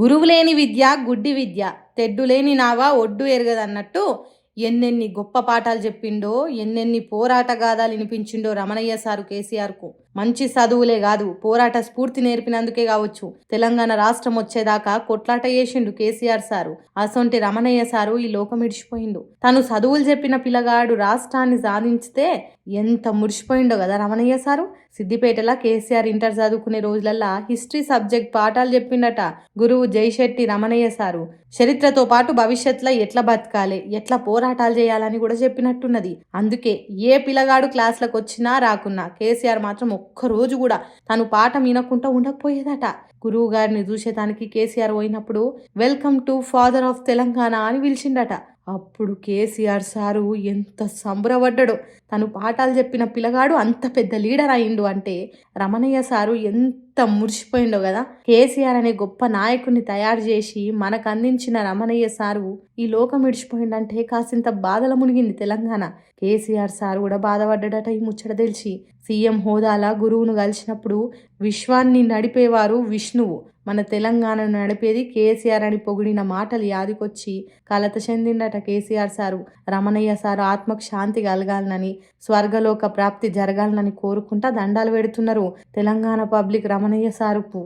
గురువు లేని విద్య గుడ్డి విద్య, తెడ్డు లేని నావ ఒడ్డు ఎరగదన్నట్టు ఎన్నెన్ని గొప్ప పాఠాలు చెప్పిండో, ఎన్నెన్ని పోరాట గాథలు వినిపించిండో రమణయ్య సారు కేసీఆర్కు. మంచి చదువులే కాదు, పోరాట స్ఫూర్తి నేర్పినందుకే కావచ్చు తెలంగాణ రాష్ట్రం వచ్చేదాకా కొట్లాట చేసిండు కేసీఆర్ సారు. అసొంటి రమణయ్య సారు ఈ లోకం ఇడిచిపోయిండు. తను చదువులు చెప్పిన పిల్లగాడు రాష్ట్రాన్ని సాధించితే ఎంత మురిసిపోయిండో కదా రమణయ్య సారు. సిద్దిపేటలా కేసీఆర్ ఇంటర్ చదువుకునే రోజులల్లా హిస్టరీ సబ్జెక్ట్ పాఠాలు చెప్పిండట గురువు జైశెట్టి రమణయ్య సారు. చరిత్రతో పాటు భవిష్యత్తులో ఎట్లా బతకాలి, ఎట్లా పోరాటాలు చేయాలని కూడా చెప్పినట్టున్నది. అందుకే ఏ పిల్లగాడు క్లాసులకు వచ్చినా రాకున్నా కేసీఆర్ మాత్రం ఒక్కరోజు కూడా తను పాఠం వినకుండా ఉండకపోయేదట. గురువు గారిని చూసేదానికి కేసీఆర్ పోయినప్పుడు welcome to father of Telangana అని పిలిచిండట. అప్పుడు కేసీఆర్ సారు ఎంత సంబరపడ్డాడో. తను పాఠాలు చెప్పిన పిల్లగాడు అంత పెద్ద లీడర్ అయిండు అంటే రమణయ్య సారు ఎంత మురిసిపోయిండో కదా. కేసీఆర్ అనే గొప్ప నాయకుడిని తయారు చేసి మనకు అందించిన రమణయ్య సారు ఈ లోకం విడిచిపోయిందంటే కాసింత బాధల మునిగింది తెలంగాణ. కేసీఆర్ సారు కూడా బాధపడ్డాడట ఈ ముచ్చట తెలిసి. సీఎం హోదాలా గురువును కలిసినప్పుడు విశ్వాన్ని నడిపేవారు విష్ణువు, మన తెలంగాణను నడిపేది కేసీఆర్ అని పొగిడిన మాటలు యాదికొచ్చి కలత చెందిండట కేసీఆర్ సారు. రమణయ్య సారు ఆత్మకు శాంతి కలగాలనని, స్వర్గలోక ప్రాప్తి జరగాలనని కోరుకుంటా దండాలు పెడుతున్నారు తెలంగాణ పబ్లిక్ రమణయ్య సారుకు.